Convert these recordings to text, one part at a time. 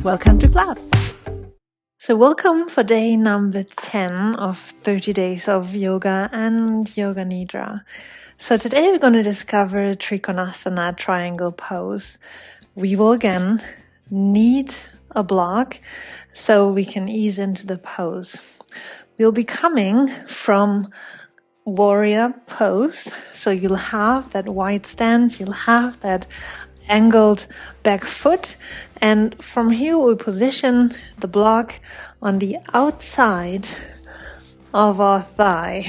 Welcome to class. So welcome for day number 10 of 30 days of yoga and Yoga Nidra. So today we're going to discover Trikonasana triangle pose. We will again need a block so we can ease into the pose. We'll be coming from warrior pose. So you'll have that wide stance, you'll have that angled back foot, and from here we'll position the block on the outside of our thigh,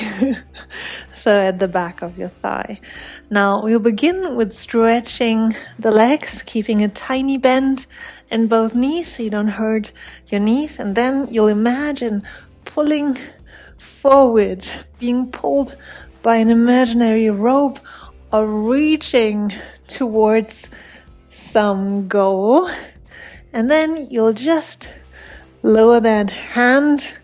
so at the back of your thigh. Now we'll begin with stretching the legs, keeping a tiny bend in both knees so you don't hurt your knees, and then you'll imagine pulling forward, being pulled by an imaginary rope or reaching towards some goal, and then you'll just lower that hand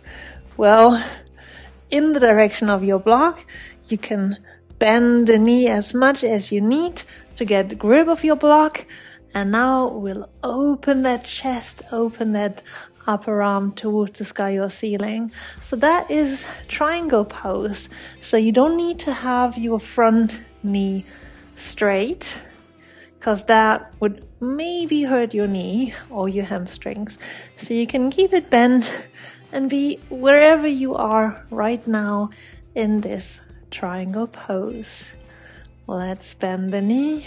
in the direction of your block. You can bend the knee as much as you need to get grip of your block, and now we'll open that chest, open that upper arm towards the sky or ceiling. So that is triangle pose. So you don't need to have your front knee straight, because that would maybe hurt your knee or your hamstrings. So you can keep it bent and be wherever you are right now in this triangle pose. Let's bend the knee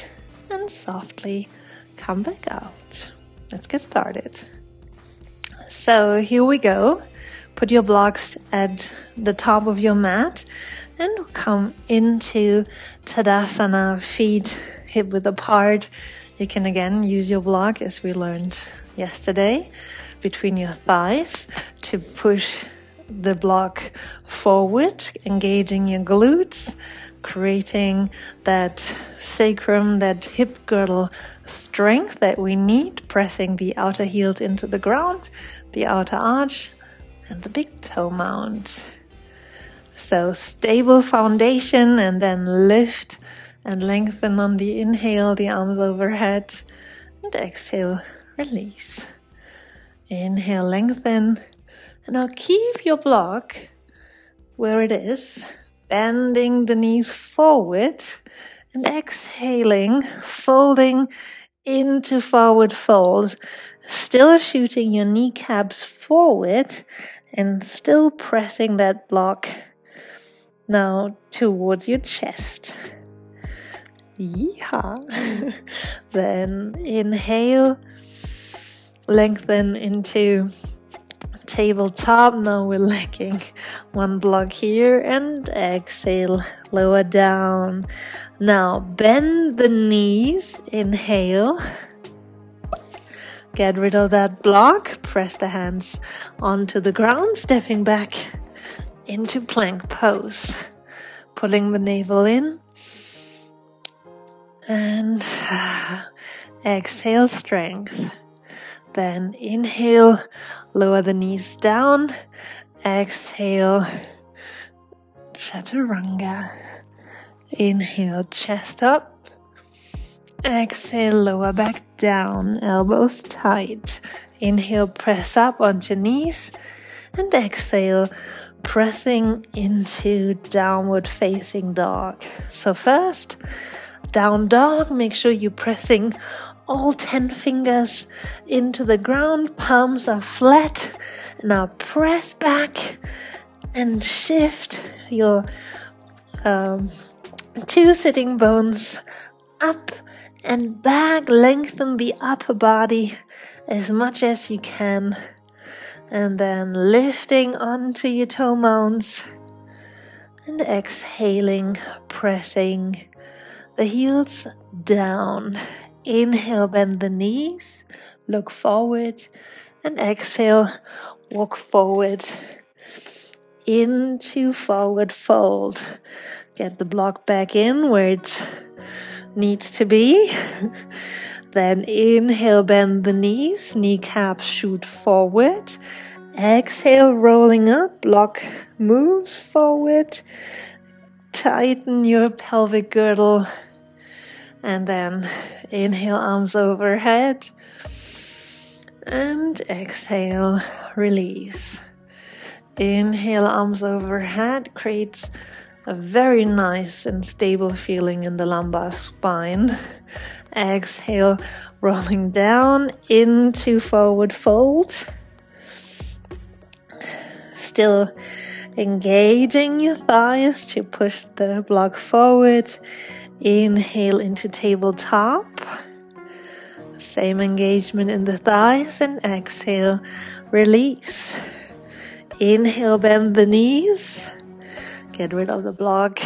and softly come back out. Let's get started. So here we go. Put your blocks at the top of your mat and come into Tadasana, feet hip width apart. You can again use your block as we learned yesterday between your thighs to push the block forward, engaging your glutes, creating that sacrum, that hip girdle strength that we need, pressing the outer heels into the ground, the outer arch, and the big toe mount. So stable foundation, and then lift and lengthen on the inhale, the arms overhead, and exhale, release. Inhale, lengthen, and now keep your block where it is, bending the knees forward, and exhaling, folding into forward fold, still shooting your kneecaps forward, and still pressing that block now towards your chest. Yeehaw. Then inhale, lengthen into tabletop. Now we're lacking one block here, and exhale, lower down. Now bend the knees, inhale, get rid of that block, press the hands onto the ground, stepping back into plank pose, pulling the navel in, and exhale, strength. Then inhale, lower the knees down, exhale, chaturanga. Inhale, chest up, exhale, lower back down, elbows tight. Inhale, press up onto knees, and exhale, pressing into downward facing dog. So first, down dog, make sure you're pressing all 10 fingers into the ground, palms are flat. Now press back and shift your 2 sitting bones up and back. Lengthen the upper body as much as you can, and then lifting onto your toe mounts and exhaling, pressing the heels down. Inhale, bend the knees, look forward, and exhale, walk forward into forward fold. Get the block back in where it needs to be. Then inhale, bend the knees, kneecaps shoot forward. Exhale, rolling up, block moves forward. Tighten your pelvic girdle. And then inhale, arms overhead. And exhale, release. Inhale, arms overhead, creates a very nice and stable feeling in the lumbar spine. Exhale, rolling down into forward fold. Still engaging your thighs to push the block forward. Inhale into tabletop. Same engagement in the thighs, and exhale, release. Inhale, bend the knees. Get rid of the block.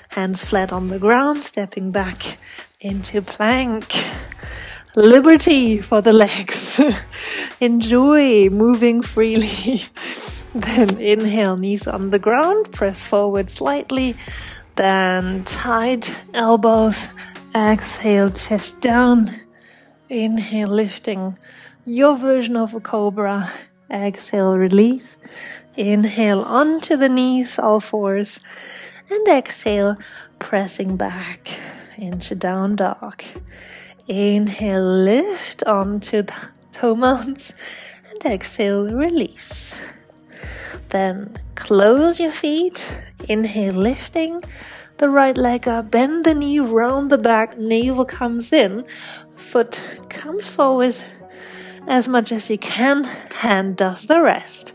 Hands flat on the ground, stepping back into plank. Liberty for the legs. Enjoy moving freely. Then inhale, knees on the ground, press forward slightly. Then tight elbows. Exhale, chest down. Inhale, lifting your version of a cobra. Exhale, release. Inhale onto the knees, all fours. And exhale, pressing back into down dog. Inhale, lift onto the toe mounts. And exhale, release. Then close your feet. Inhale, lifting the right leg up. Bend the knee, round the back. Navel comes in. Foot comes forward as much as you can. Hand does the rest.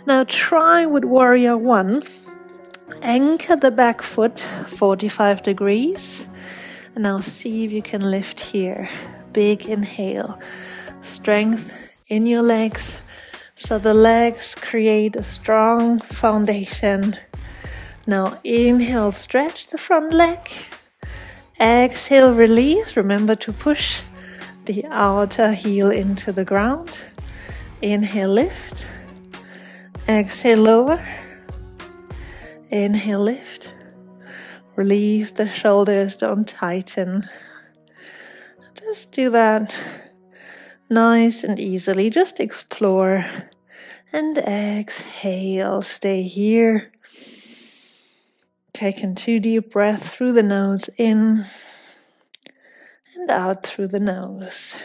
Now try with warrior one. Anchor the back foot 45 degrees. And now see if you can lift here. Big inhale. Strength in your legs. So the legs create a strong foundation. Now inhale, stretch the front leg. Exhale, release. Remember to push the outer heel into the ground. Inhale, lift. Exhale, lower. Inhale, lift. Release the shoulders, don't tighten. Just do that nice and easily. Just explore. And exhale, stay here. Taking 2 deep breaths through the nose, in and out through the nose.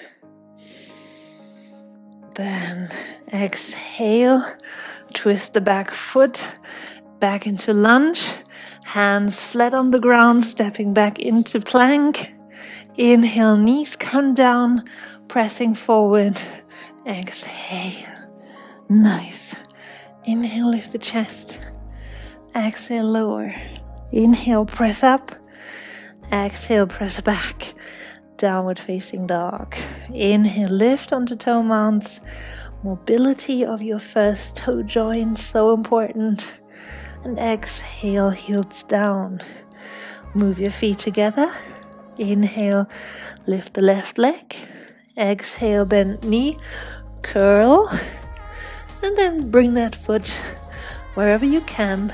Then exhale, twist the back foot back into lunge. Hands flat on the ground, stepping back into plank. Inhale, knees come down, pressing forward. Exhale. Nice. Inhale, lift the chest. Exhale, lower. Inhale, press up. Exhale, press back. Downward facing dog. Inhale, lift onto toe mounts. Mobility of your first toe joint, so important. And exhale, heels down. Move your feet together. Inhale, lift the left leg. Exhale, bend knee, curl. And then bring that foot wherever you can.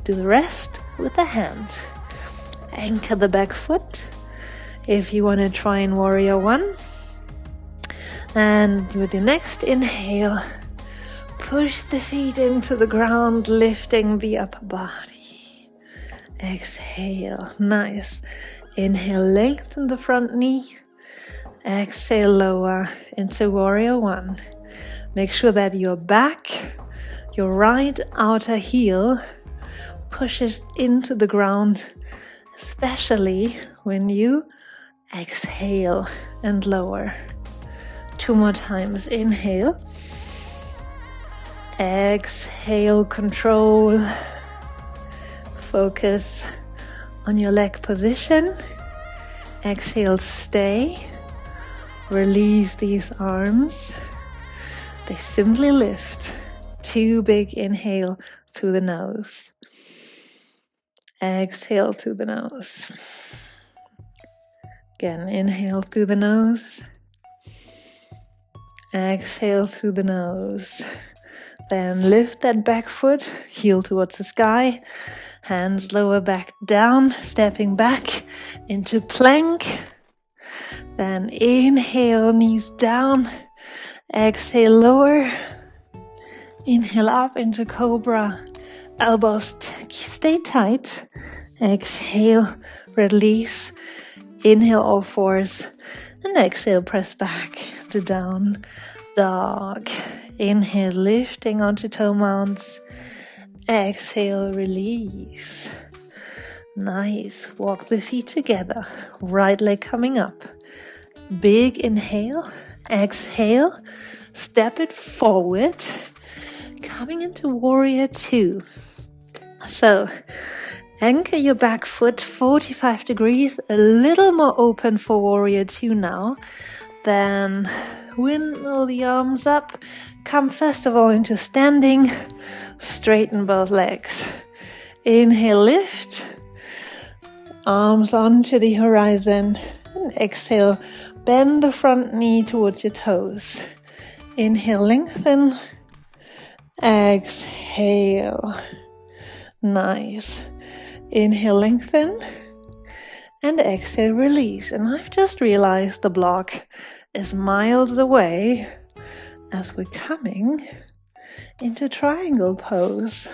Do the rest with the hand. Anchor the back foot. If you want to try in warrior one. And with your next inhale, push the feet into the ground, lifting the upper body. Exhale, nice. Inhale, lengthen the front knee. Exhale, lower into warrior one. Make sure that your back, your right outer heel pushes into the ground, especially when you exhale and lower. 2 more times. Inhale. Exhale, control. Focus on your leg position. Exhale, stay. Release these arms. They simply lift. 2 big inhale through the nose. Exhale through the nose. Again, inhale through the nose. Exhale through the nose. Then lift that back foot, heel towards the sky. Hands lower back down, stepping back into plank. Then inhale, knees down. Exhale, lower. Inhale up into cobra. Elbows stay tight. Exhale, release. Inhale, all fours. And exhale, press back to down dog. Inhale, lifting onto toe mounts. Exhale, release. Nice. Walk the feet together. Right leg coming up. Big inhale. Exhale. Step it forward. Coming into warrior two. So anchor your back foot 45 degrees, a little more open for warrior two now. Then windmill the arms up. Come first of all into standing. Straighten both legs. Inhale, lift. Arms onto the horizon. And exhale, bend the front knee towards your toes. Inhale, lengthen. Exhale. Nice. Inhale, lengthen. And exhale, release. And I've just realized the block is miles away as we're coming into triangle pose.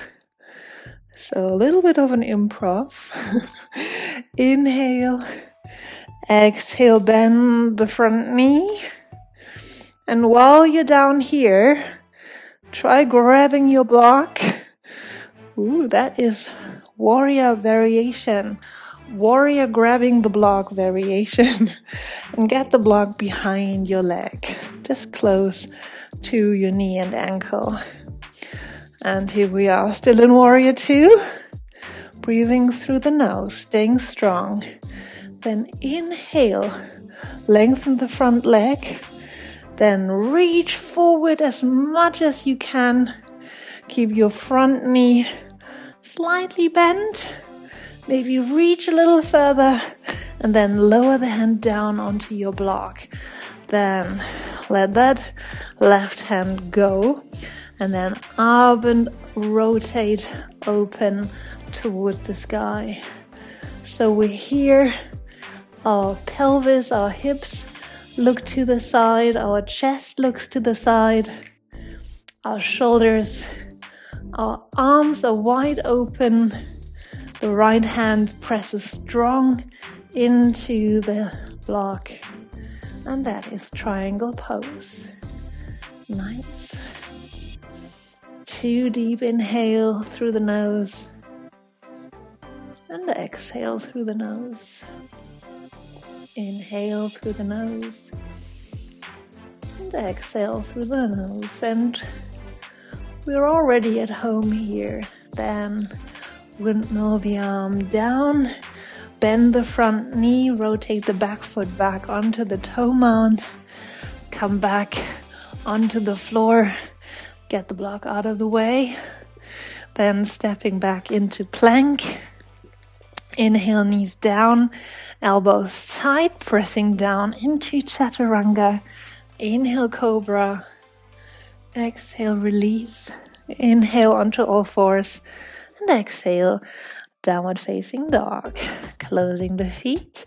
So a little bit of an improv. Inhale. Exhale, bend the front knee. And while you're down here, try grabbing your block. Ooh, that is warrior variation. Warrior grabbing the block variation. And get the block behind your leg, just close to your knee and ankle. And here we are, still in warrior two. Breathing through the nose, staying strong. Then inhale, lengthen the front leg. Then reach forward as much as you can. Keep your front knee slightly bent. Maybe reach a little further. And then lower the hand down onto your block. Then let that left hand go. And then up and rotate open towards the sky. So we're here. Our pelvis, our hips look to the side. Our chest looks to the side. Our shoulders, our arms are wide open. The right hand presses strong into the block. And that is triangle pose. Nice. 2 deep inhale through the nose. And exhale through the nose. Inhale through the nose. And exhale through the nose. And we're already at home here. Then windmill the arm down. Bend the front knee. Rotate the back foot back onto the toe mount. Come back onto the floor. Get the block out of the way. Then stepping back into plank. Inhale, knees down, elbows tight, pressing down into chaturanga. Inhale, cobra. Exhale, release. Inhale onto all fours. And exhale, downward facing dog. Closing the feet.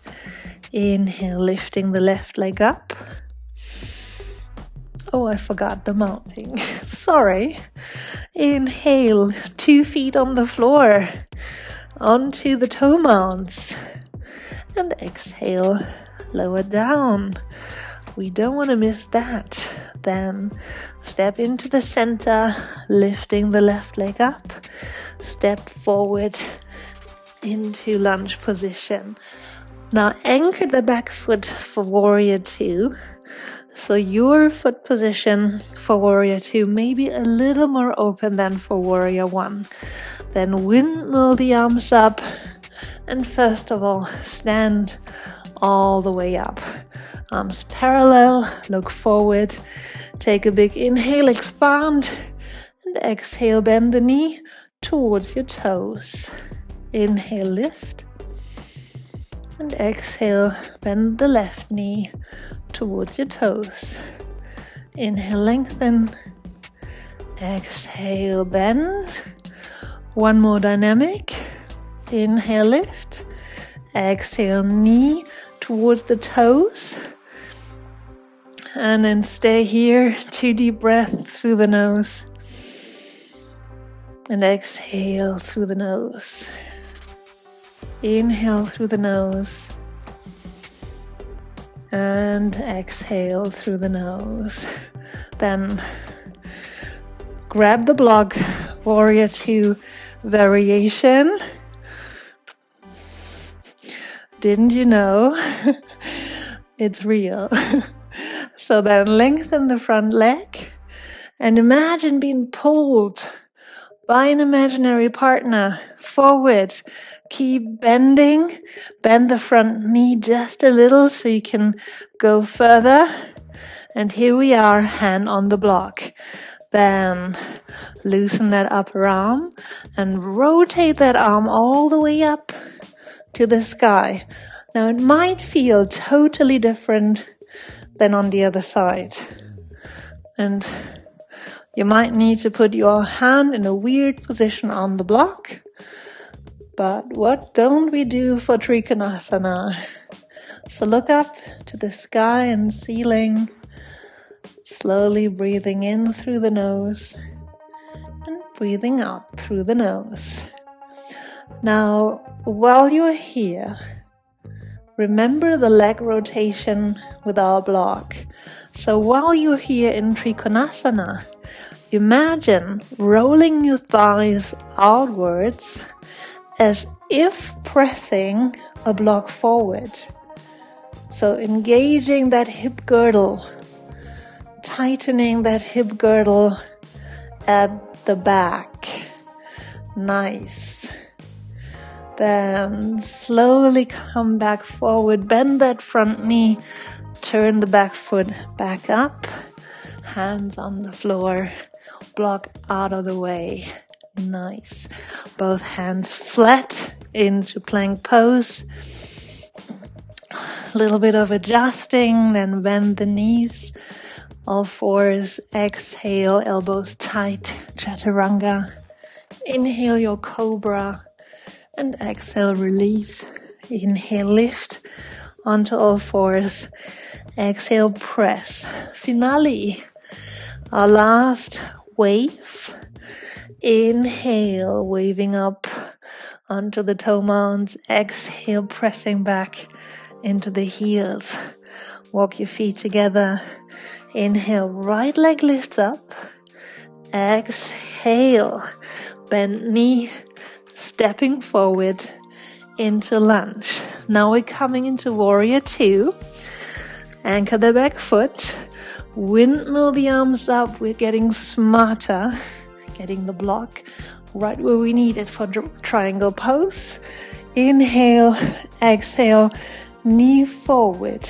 Inhale, lifting the left leg up. Oh, I forgot the mounting. Sorry. Inhale, 2 feet on the floor. Onto the toe mounts. And exhale, lower down. We don't want to miss that. Then step into the center, lifting the left leg up. Step forward into lunge position. Now anchor the back foot for warrior two. So your foot position for warrior two may be a little more open than for warrior one. Then windmill the arms up. And first of all, stand all the way up. Arms parallel, look forward. Take a big inhale, expand. And exhale, bend the knee towards your toes. Inhale, lift. And exhale, bend the left knee towards your toes. Inhale, lengthen. Exhale, bend. One more dynamic. Inhale, lift. Exhale, knee towards the toes. And then stay here. 2 deep breaths through the nose. And exhale through the nose. Inhale through the nose. And exhale through the nose. Then grab the block, warrior two variation. Didn't you know? It's real. So then lengthen the front leg and imagine being pulled by an imaginary partner forward. Keep bending. Bend the front knee just a little so you can go further. And here we are, hand on the block. Then loosen that upper arm and rotate that arm all the way up to the sky. Now it might feel totally different than on the other side. And you might need to put your hand in a weird position on the block. But what don't we do for Trikonasana? So look up to the sky and ceiling. Slowly breathing in through the nose and breathing out through the nose. Now, while you're here, remember the leg rotation with our block. So while you're here in Trikonasana, imagine rolling your thighs outwards as if pressing a block forward. So engaging that hip girdle, tightening that hip girdle at the back. Nice. Then slowly come back forward, bend that front knee, turn the back foot back up, hands on the floor, block out of the way. Nice. Both hands flat into plank pose. A little bit of adjusting, then bend the knees. All fours, exhale, elbows tight, chaturanga. Inhale your cobra and exhale, release. Inhale, lift onto all fours. Exhale, press. Finale. Our last wave. Inhale, waving up onto the toe mounts. Exhale, pressing back into the heels. Walk your feet together. Inhale, right leg lifts up. Exhale, bend knee, stepping forward into lunge. Now we're coming into warrior two. Anchor the back foot. Windmill the arms up. We're getting smarter. Getting the block right where we need it for triangle pose. Inhale, exhale, knee forward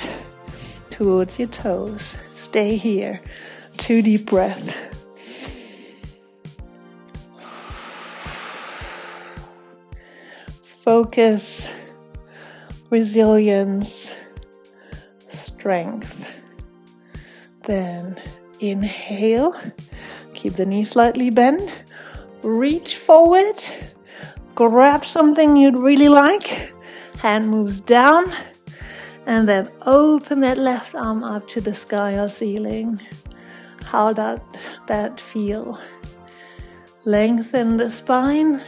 towards your toes. Stay here. 2 deep breaths. Focus, resilience, strength. Then inhale, keep the knee slightly bent. Reach forward, grab something you'd really like. Hand moves down. And then open that left arm up to the sky or ceiling. How does that feel? Lengthen the spine.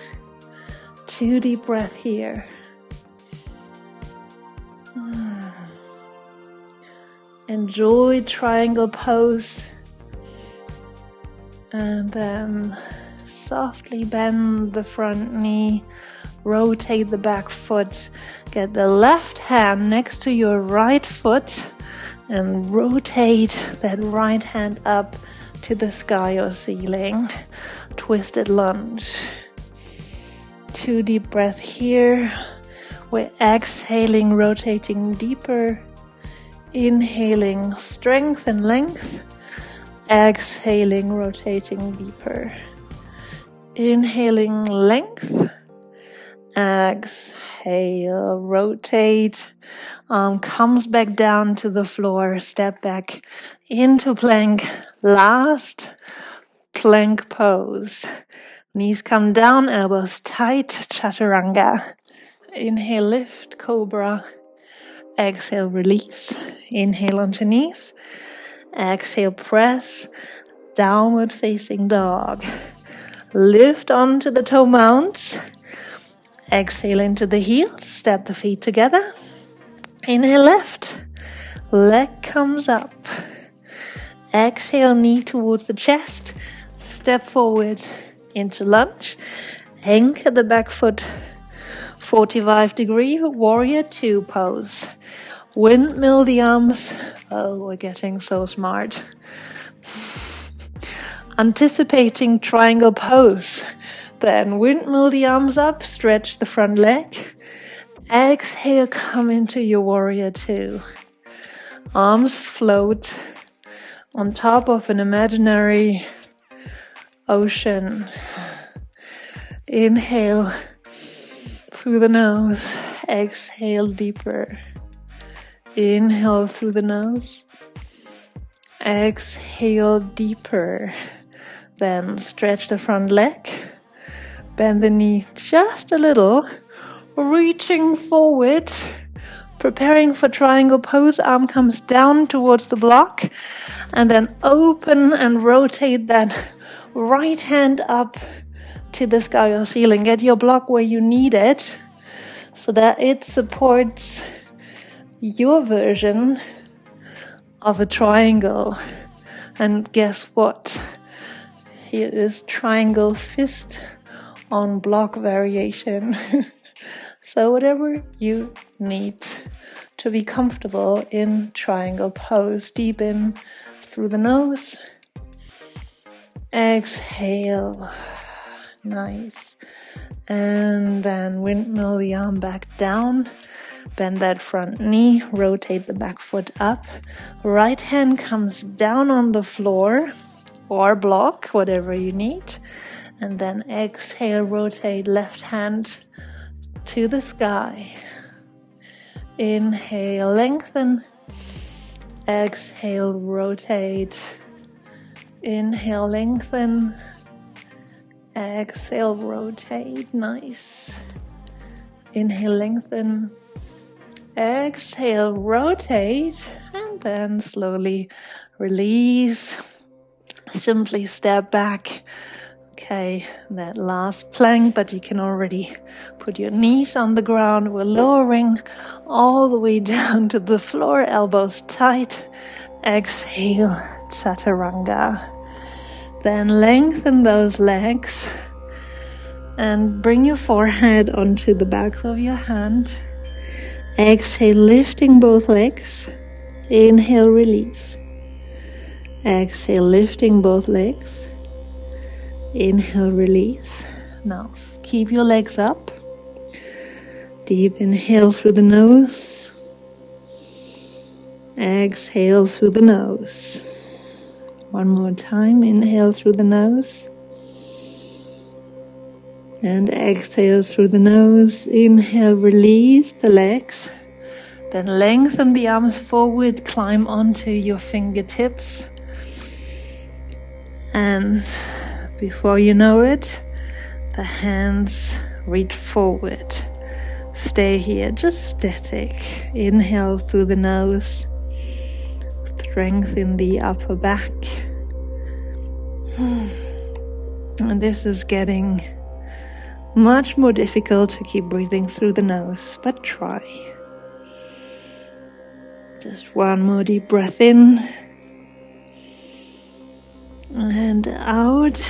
2 deep breaths here. Enjoy triangle pose. And then softly bend the front knee. Rotate the back foot. Get the left hand next to your right foot and rotate that right hand up to the sky or ceiling. Twisted lunge. 2 deep breaths here. We're exhaling, rotating deeper. Inhaling, strength and length. Exhaling, rotating deeper. Inhaling, length. Exhale, rotate. Arm comes back down to the floor. Step back into plank. Last plank pose. Knees come down, elbows tight, chaturanga. Inhale, lift, cobra. Exhale, release. Inhale onto knees. Exhale, press. Downward facing dog. Lift onto the toe mounts. Exhale into the heels. Step the feet together. Inhale, left. leg comes up. Exhale, knee towards the chest. Step forward into lunge. Anchor the back foot. 45-degree warrior two pose. Windmill the arms. Oh, we're getting so smart. Anticipating triangle pose. Then windmill the arms up. Stretch the front leg. Exhale, come into your warrior two. Arms float on top of an imaginary ocean. Inhale through the nose. Exhale deeper. Inhale through the nose. Exhale deeper. Then stretch the front leg. Bend the knee just a little. Reaching forward. Preparing for triangle pose, arm comes down towards the block, and then open and rotate that right hand up to the sky or ceiling. Get your block where you need it so that it supports your version of a triangle. And guess what? Here is triangle fist on block variation. So whatever you need to be comfortable in triangle pose. Deep in through the nose. Exhale. Nice. And then windmill the arm back down. Bend that front knee. Rotate the back foot up. Right hand comes down on the floor or block, whatever you need. And then exhale, rotate left hand to the sky. Inhale, lengthen. Exhale, rotate. Inhale, lengthen. Exhale, rotate. Nice. Inhale, lengthen. Exhale, rotate. And then slowly release. Simply step back. Okay, that last plank, but you can already put your knees on the ground. We're lowering all the way down to the floor, elbows tight. Exhale, chaturanga. Then lengthen those legs and bring your forehead onto the backs of your hand. Exhale, lifting both legs. Inhale, release. Exhale, lifting both legs. Inhale, release. Now keep your legs up. Deep inhale through the nose. Exhale through the nose. One more time. Inhale through the nose. And exhale through the nose. Inhale, release the legs. Then lengthen the arms forward. Climb onto your fingertips. And before you know it, the hands reach forward. Stay here, just static. Inhale through the nose. Strengthen the upper back. And this is getting much more difficult to keep breathing through the nose, but try. Just one more deep breath in. And out.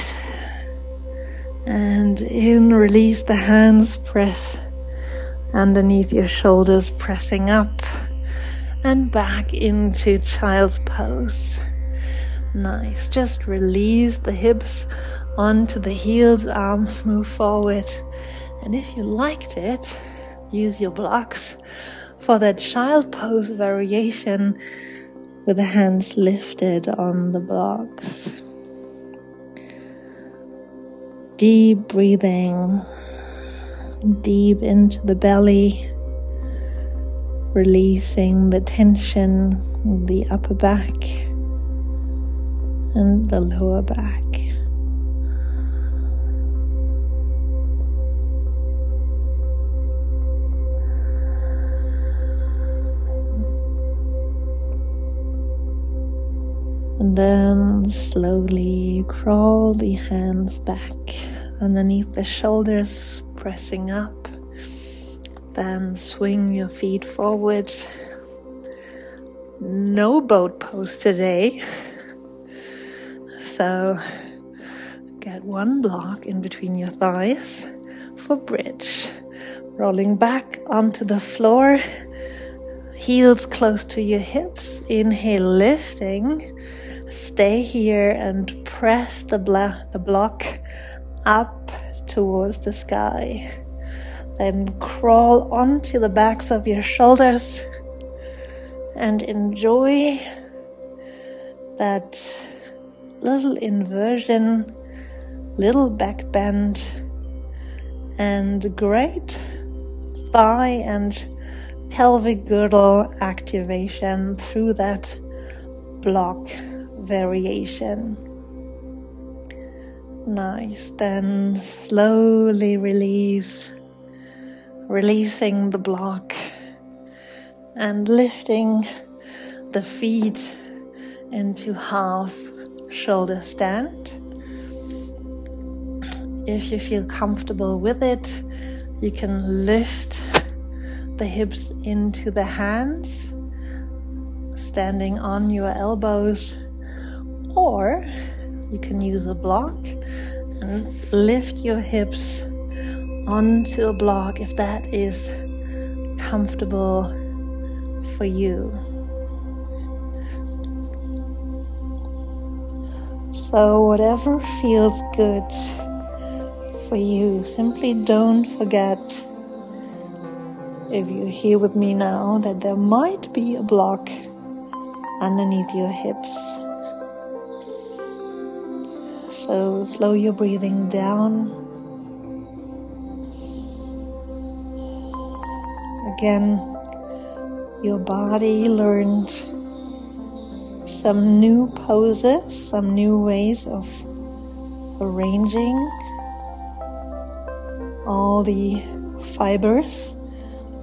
And in, release the hands, press underneath your shoulders, pressing up and back into child's pose. Nice. Just release the hips onto the heels, arms move forward. And if you liked it, use your blocks for that child pose variation with the hands lifted on the blocks. Deep breathing, deep into the belly, releasing the tension in the upper back and the lower back. And then slowly crawl the hands back underneath the shoulders, pressing up. Then swing your feet forward. no boat pose today. So get one block in between your thighs for bridge. Rolling back onto the floor, heels close to your hips. Inhale, lifting. Stay here and press the block up towards the sky. Then crawl onto the backs of your shoulders and enjoy that little inversion, little back bend, and great thigh and pelvic girdle activation through that block variation. Nice. Then slowly releasing the block and lifting the feet into half shoulder stand. If you feel comfortable with it, you can lift the hips into the hands, standing on your elbows, or you can use a block and lift your hips onto a block if that is comfortable for you. So whatever feels good for you, simply don't forget, if you're here with me now, that there might be a block underneath your hips. So slow your breathing down. Again, your body learned some new poses, some new ways of arranging all the fibers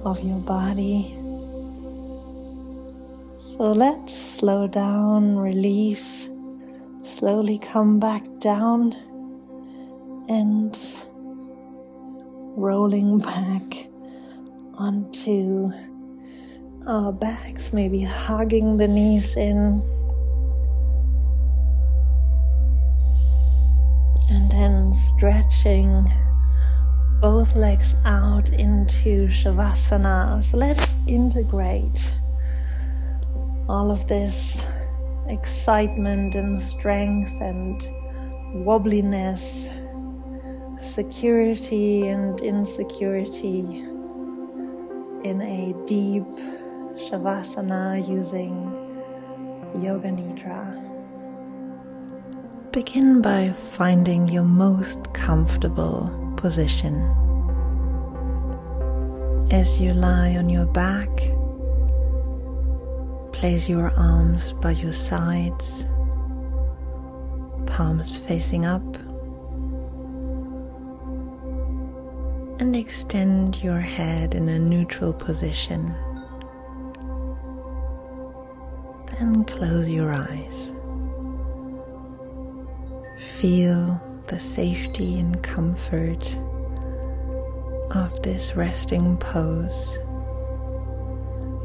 of your body. So let's slow down, release, slowly come back down and rolling back onto our backs, maybe hugging the knees in, and then stretching both legs out into Savasana. So let's integrate all of this excitement and strength and wobbliness, security and insecurity in a deep Savasana using Yoga Nidra. Begin by finding your most comfortable position. As you lie on your back, place your arms by your sides, palms facing up, and extend your head in a neutral position. Then close your eyes. Feel the safety and comfort of this resting pose,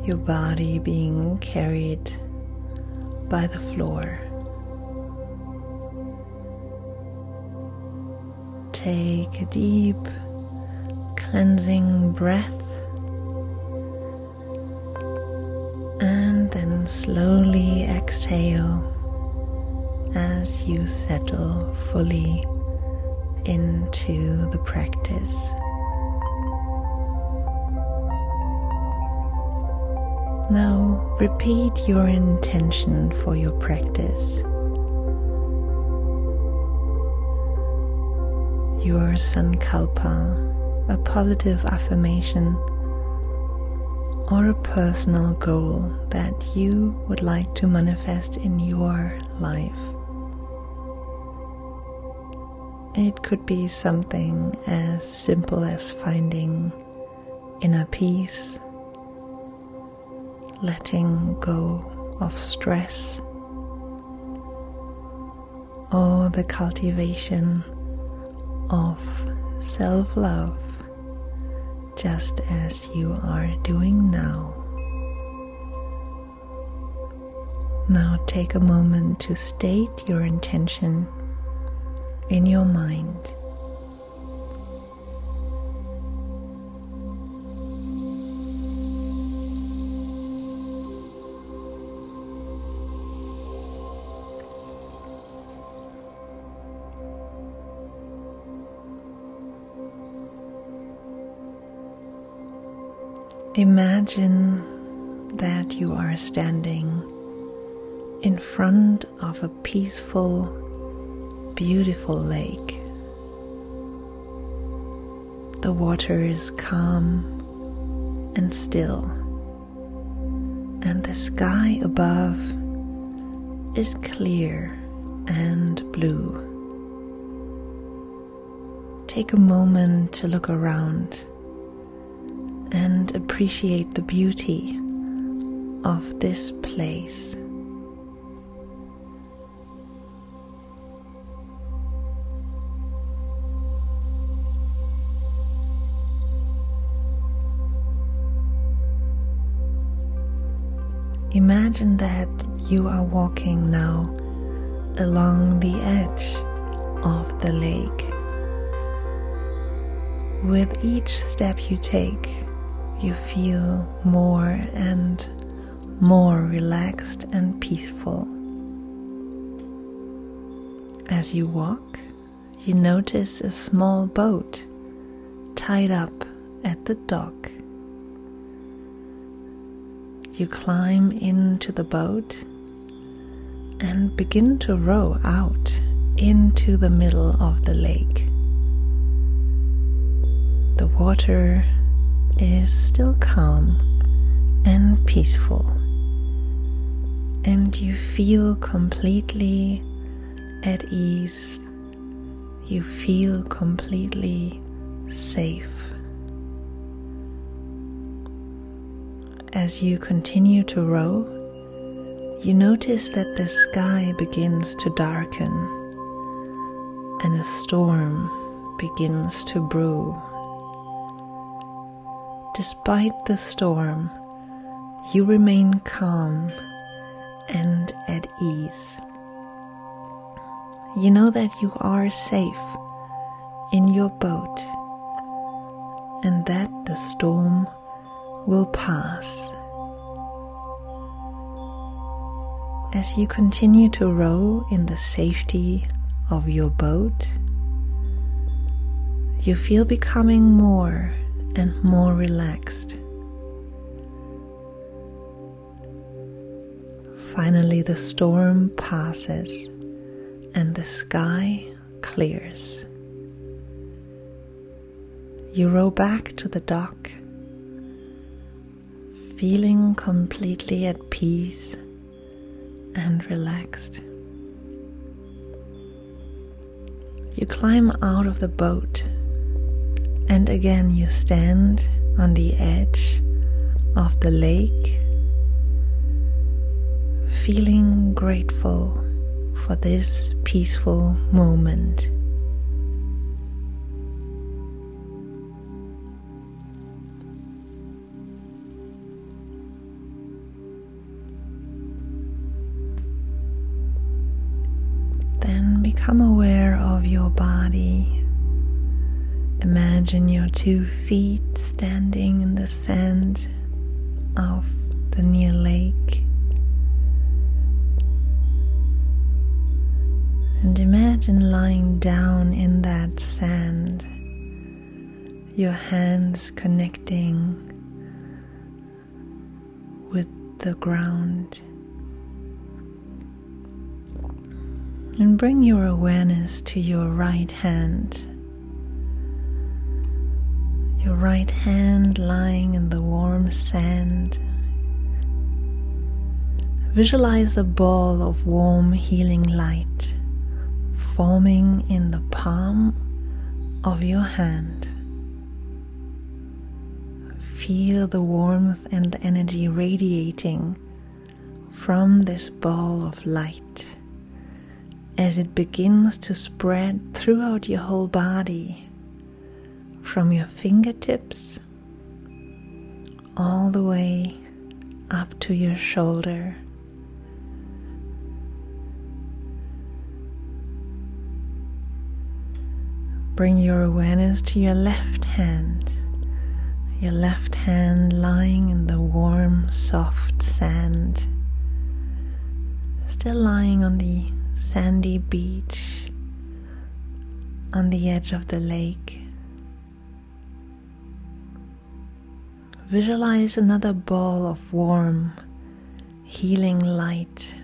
your body being carried by the floor. Take a deep cleansing breath and then slowly exhale as you settle fully into the practice. Now repeat your intention for your practice. Your sankalpa, a positive affirmation, or a personal goal that you would like to manifest in your life. It could be something as simple as finding inner peace, letting go of stress, or the cultivation of self-love, just as you are doing now. Now take a moment to state your intention in your mind. Imagine that you are standing in front of a peaceful, beautiful lake. The water is calm and still, and the sky above is clear and blue. Take a moment to look around and appreciate the beauty of this place. Imagine that you are walking now along the edge of the lake. With each step you take, you feel more and more relaxed and peaceful. As you walk, you notice a small boat tied up at the dock. You climb into the boat and begin to row out into the middle of the lake. The water is still calm and peaceful, and you feel completely at ease. You feel completely safe. As you continue to row, you notice that the sky begins to darken and a storm begins to brew. Despite the storm, you remain calm and at ease. You know that you are safe in your boat and that the storm will pass. As you continue to row in the safety of your boat, you feel becoming more and more relaxed. Finally, the storm passes and the sky clears. You row back to the dock, feeling completely at peace and relaxed. You climb out of the boat, and again you stand on the edge of the lake, feeling grateful for this peaceful moment. Then become aware of your body. Imagine your 2 feet standing in the sand of the near lake. And imagine lying down in that sand, your hands connecting with the ground. And bring your awareness to your right hand. Your right hand lying in the warm sand. Visualize a ball of warm healing light forming in the palm of your hand. Feel the warmth and the energy radiating from this ball of light as it begins to spread throughout your whole body, from your fingertips all the way up to your shoulder, Bring your awareness to your left hand lying in the warm, soft sand, still lying on the sandy beach on the edge of the lake. Visualize another ball of warm, healing light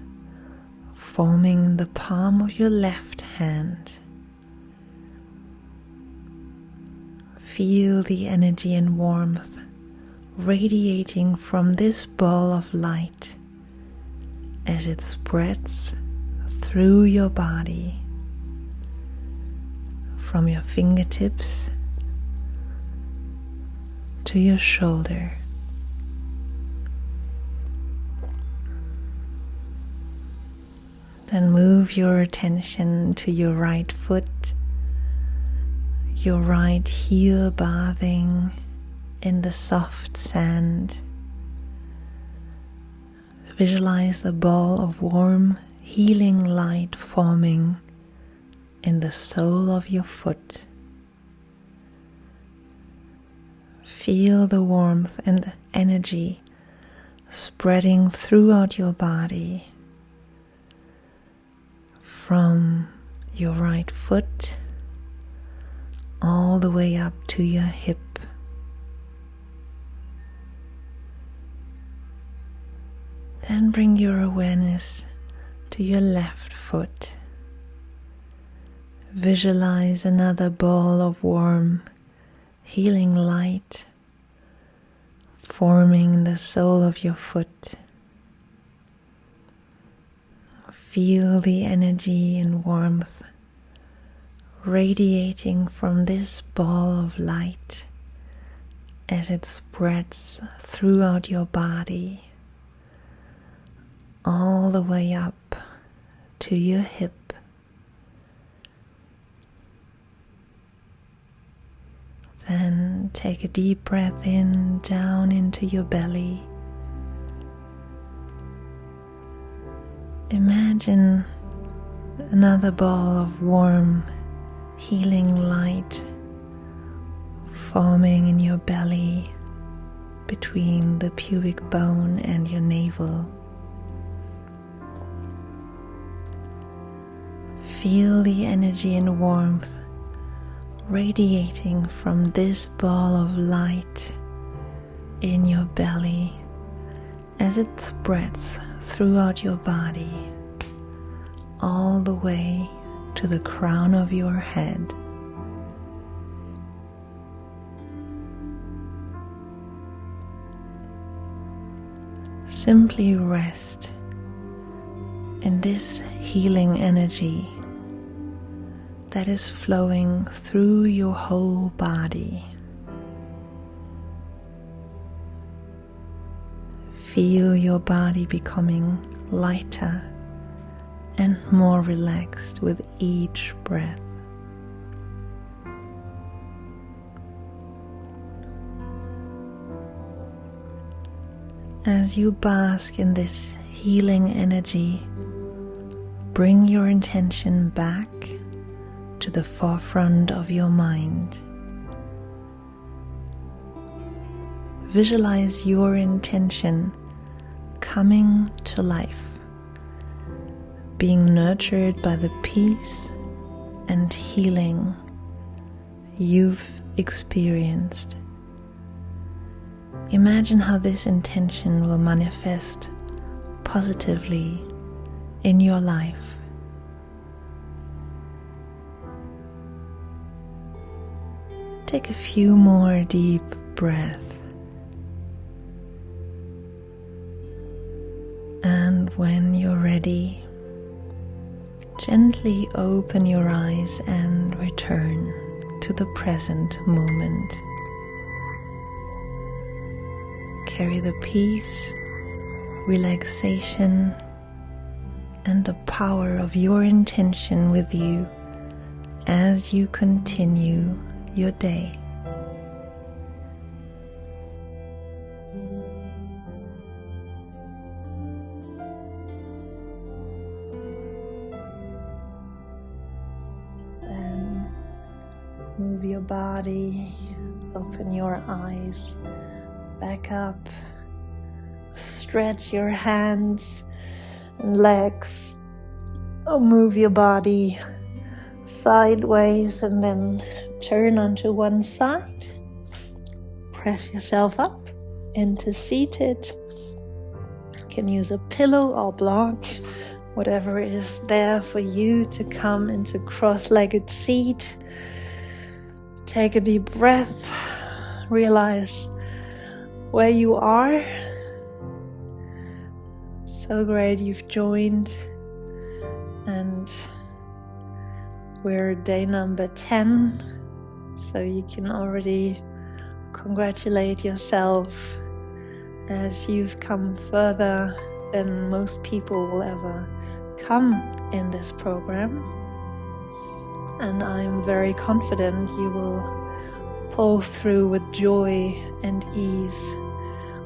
forming in the palm of your left hand. Feel the energy and warmth radiating from this ball of light as it spreads through your body, from your fingertips to your shoulder. Then move your attention to your right foot, your right heel bathing in the soft sand. Visualize a ball of warm, healing light forming in the sole of your foot. Feel the warmth and energy spreading throughout your body, from your right foot all the way up to your hip. Then bring your awareness to your left foot. Visualize another ball of warm, healing light forming in the sole of your foot. Feel the energy and warmth radiating from this ball of light as it spreads throughout your body, all the way up to your hip. Then take a deep breath in, down into your belly. Imagine another ball of warm, healing light forming in your belly between the pubic bone and your navel. Feel the energy and warmth radiating from this ball of light in your belly as it spreads throughout your body, all the way to the crown of your head. Simply rest in this healing energy that is flowing through your whole body. Feel your body becoming lighter and more relaxed with each breath. As you bask in this healing energy, bring your intention back to the forefront of your mind. Visualize your intention coming to life, being nurtured by the peace and healing you've experienced. Imagine how this intention will manifest positively in your life. Take a few more deep breaths. And when you're ready, gently open your eyes and return to the present moment. Carry the peace, relaxation, and the power of your intention with you as you continue your day. Move your body, open your eyes, back up, stretch your hands and legs, or move your body sideways and then turn onto one side. Press yourself up into seated. You can use a pillow or block, whatever is there for you to come into cross-legged seat. Take a deep breath. Realize where you are. So great you've joined. And we're day number 10. So you can already congratulate yourself as you've come further than most people will ever come in this program. And I'm very confident you will pull through with joy and ease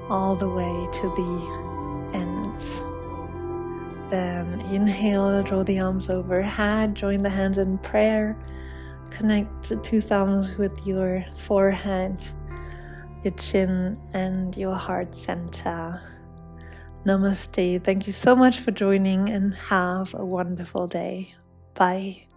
all the way to the end. Then inhale, draw the arms overhead, join the hands in prayer, connect the two thumbs with your forehead, your chin and your heart center. Namaste. Thank you so much for joining and have a wonderful day. Bye.